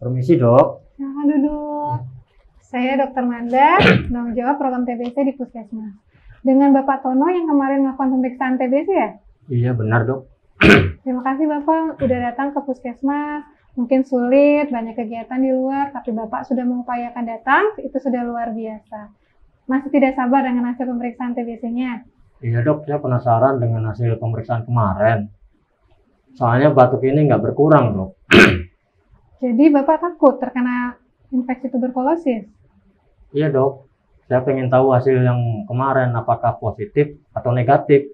Permisi dok. Silahkan duduk. Saya Dr. Manda, penanggung jawab program TBC di Puskesmas. Dengan Bapak Tono yang kemarin melakukan pemeriksaan TBC ya? Iya benar dok. Terima kasih Bapak udah datang ke Puskesmas. Mungkin sulit, banyak kegiatan di luar, tapi Bapak sudah mengupayakan datang, itu sudah luar biasa. Masih tidak sabar dengan hasil pemeriksaan TBC-nya? Iya dok, saya penasaran dengan hasil pemeriksaan kemarin. Soalnya batuk ini nggak berkurang dok. Jadi Bapak takut terkena infeksi tuberkulosis? Iya dok, saya pengen tahu hasil yang kemarin apakah positif atau negatif.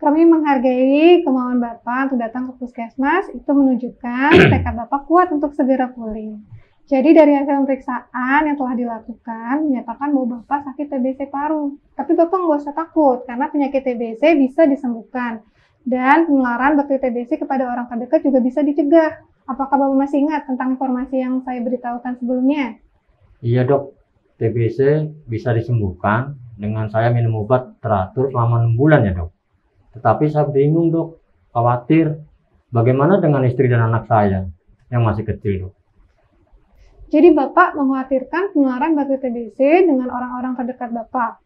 Kami menghargai kemauan Bapak untuk datang ke Puskesmas, itu menunjukkan tekad Bapak kuat untuk segera pulih. Jadi dari hasil pemeriksaan yang telah dilakukan, menyatakan bahwa Bapak sakit TBC paru. Tapi Bapak nggak usah takut, karena penyakit TBC bisa disembuhkan. Dan penularan bakteri TBC kepada orang terdekat juga bisa dicegah. Apakah Bapak masih ingat tentang informasi yang saya beritahukan sebelumnya? Iya dok, TBC bisa disembuhkan dengan saya minum obat teratur selama 6 bulan ya dok. Tetapi saya bingung dok, khawatir bagaimana dengan istri dan anak saya yang masih kecil dok. Jadi Bapak mengkhawatirkan penularan bakteri TBC dengan orang-orang terdekat Bapak.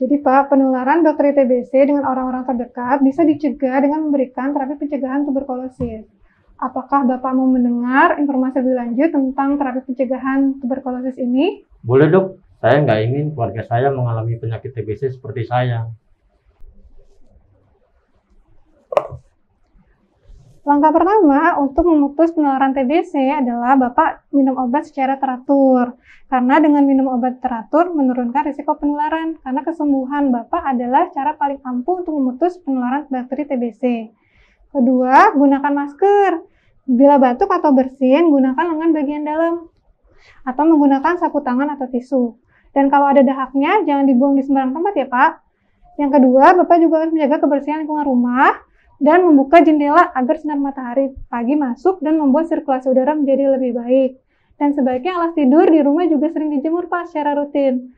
Jadi Pak, penularan bakteri TBC dengan orang-orang terdekat bisa dicegah dengan memberikan terapi pencegahan tuberkulosis. Apakah Bapak mau mendengar informasi lebih lanjut tentang terapi pencegahan tuberkulosis ini? Boleh dok, saya nggak ingin keluarga saya mengalami penyakit TBC seperti saya. Langkah pertama untuk memutus penularan TBC adalah Bapak minum obat secara teratur. Karena dengan minum obat teratur menurunkan risiko penularan. Karena kesembuhan Bapak adalah cara paling ampuh untuk memutus penularan bakteri TBC. Kedua, gunakan masker. Bila batuk atau bersin, gunakan lengan bagian dalam. Atau menggunakan sapu tangan atau tisu. Dan kalau ada dahaknya, jangan dibuang di sembarang tempat ya Pak. Yang kedua, Bapak juga harus menjaga kebersihan lingkungan rumah dan membuka jendela agar sinar matahari pagi masuk dan membuat sirkulasi udara menjadi lebih baik. Dan sebaiknya alas tidur di rumah juga sering dijemur Pak secara rutin.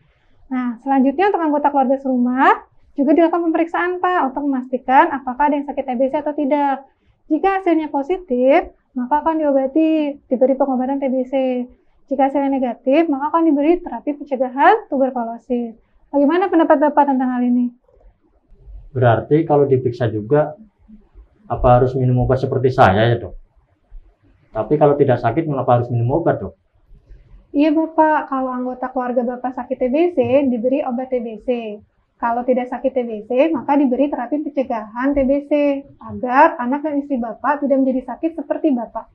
Nah, selanjutnya untuk anggota keluarga serumah juga dilakukan pemeriksaan Pak untuk memastikan apakah ada yang sakit TBC atau tidak. Jika hasilnya positif, maka akan diobati, diberi pengobatan TBC. Jika hasilnya negatif, maka akan diberi terapi pencegahan tuberkulosis. Bagaimana pendapat Bapak tentang hal ini? Berarti kalau diperiksa juga, apa harus minum obat seperti saya ya dok? Tapi kalau tidak sakit, mengapa harus minum obat dok? Iya Bapak, kalau anggota keluarga Bapak sakit TBC, diberi obat TBC. Kalau tidak sakit TBC, maka diberi terapi pencegahan TBC, agar anak dan istri Bapak tidak menjadi sakit seperti Bapak.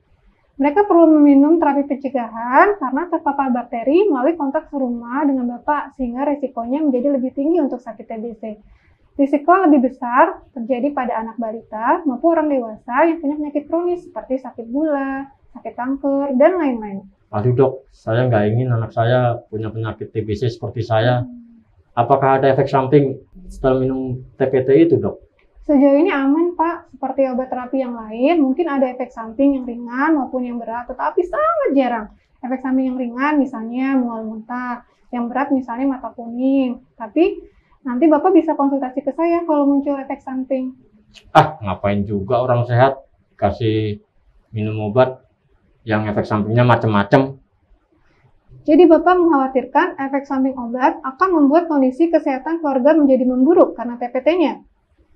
Mereka perlu meminum terapi pencegahan karena terpapar bakteri melalui kontak serumah dengan Bapak, sehingga resikonya menjadi lebih tinggi untuk sakit TBC. Risiko lebih besar terjadi pada anak balita maupun orang dewasa yang punya penyakit kronis seperti sakit gula, sakit kanker, dan lain-lain. Aduh dok, saya nggak ingin anak saya punya penyakit TBC seperti saya. Apakah ada efek samping setelah minum TPT itu dok? Sejauh ini aman Pak, seperti obat terapi yang lain, mungkin ada efek samping yang ringan maupun yang berat, tetapi sangat jarang. Efek samping yang ringan misalnya mual muntah, yang berat misalnya mata kuning. Tapi nanti Bapak bisa konsultasi ke saya kalau muncul efek samping. Ah, ngapain juga orang sehat kasih minum obat yang efek sampingnya macam-macam. Jadi Bapak mengkhawatirkan efek samping obat akan membuat kondisi kesehatan keluarga menjadi memburuk karena TPT-nya?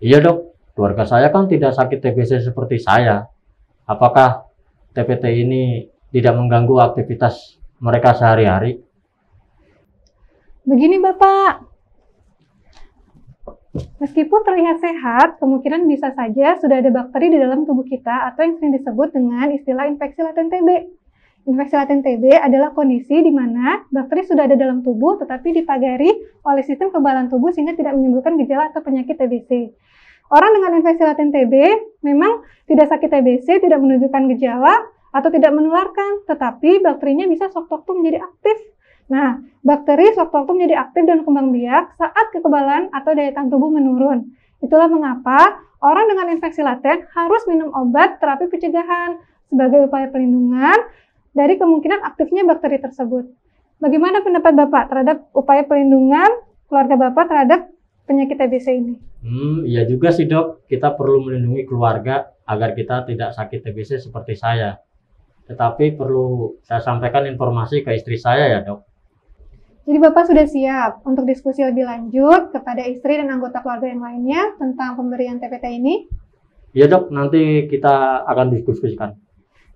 Iya dok, keluarga saya kan tidak sakit TBC seperti saya. Apakah TPT ini tidak mengganggu aktivitas mereka sehari-hari? Begini Bapak, meskipun terlihat sehat, kemungkinan bisa saja sudah ada bakteri di dalam tubuh kita atau yang sering disebut dengan istilah infeksi laten TB. Infeksi laten TB adalah kondisi di mana bakteri sudah ada dalam tubuh tetapi dipagari oleh sistem kekebalan tubuh sehingga tidak menimbulkan gejala atau penyakit TBC. Orang dengan infeksi laten TB memang tidak sakit TBC, tidak menunjukkan gejala atau tidak menularkan, tetapi bakterinya bisa sewaktu-waktu menjadi aktif. Nah, bakteri sewaktu-waktu menjadi aktif dan kembang biak saat kekebalan atau daya tahan tubuh menurun. Itulah mengapa orang dengan infeksi laten harus minum obat terapi pencegahan sebagai upaya pelindungan dari kemungkinan aktifnya bakteri tersebut. Bagaimana pendapat Bapak terhadap upaya pelindungan keluarga Bapak terhadap penyakit TBC ini? Iya juga sih dok, kita perlu melindungi keluarga agar kita tidak sakit TBC seperti saya. tetapi perlu saya sampaikan informasi ke istri saya ya dok. Jadi Bapak sudah siap untuk diskusi lebih lanjut kepada istri dan anggota keluarga yang lainnya tentang pemberian TPT ini? Iya dok, nanti kita akan diskusikan.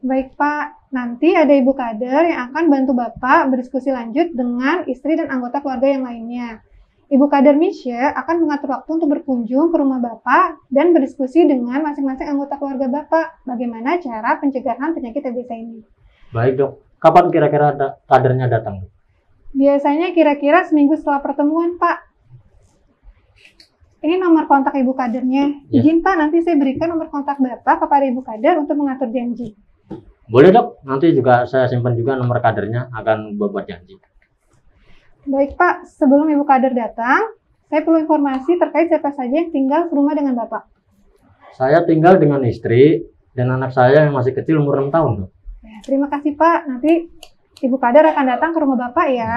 Baik Pak, nanti ada Ibu Kader yang akan bantu Bapak berdiskusi lanjut dengan istri dan anggota keluarga yang lainnya. Ibu Kader Misha akan mengatur waktu untuk berkunjung ke rumah Bapak dan berdiskusi dengan masing-masing anggota keluarga Bapak bagaimana cara pencegahan penyakit TBC ini. Baik dok, kapan kira-kira kadernya datang? Biasanya kira-kira seminggu setelah pertemuan Pak. Ini nomor kontak Ibu Kadernya. Ya. Izin Pak, nanti saya berikan nomor kontak Bapak kepada Ibu Kader untuk mengatur janji. Boleh dok, nanti juga saya simpan juga nomor kadernya akan buat janji. Baik Pak, sebelum Ibu Kader datang, saya perlu informasi terkait siapa saja yang tinggal serumah dengan Bapak. Saya tinggal dengan istri dan anak saya yang masih kecil umur 6 tahun dok. Ya, terima kasih Pak, nanti Ibu Kader akan datang ke rumah Bapak ya.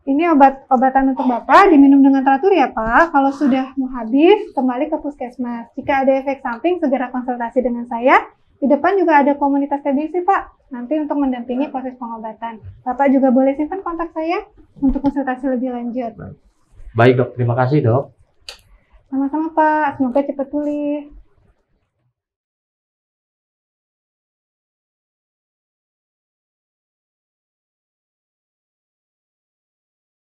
Ini obat-obatan untuk Bapak diminum dengan teratur ya Pak. Kalau sudah mau habis, kembali ke puskesmas. Jika ada efek samping, segera konsultasi dengan saya. Di depan juga ada komunitas TBC Pak, nanti untuk mendampingi proses pengobatan. Bapak juga boleh simpan kontak saya untuk konsultasi lebih lanjut. Baik dok, terima kasih dok. Sama-sama Pak, semoga cepat pulih.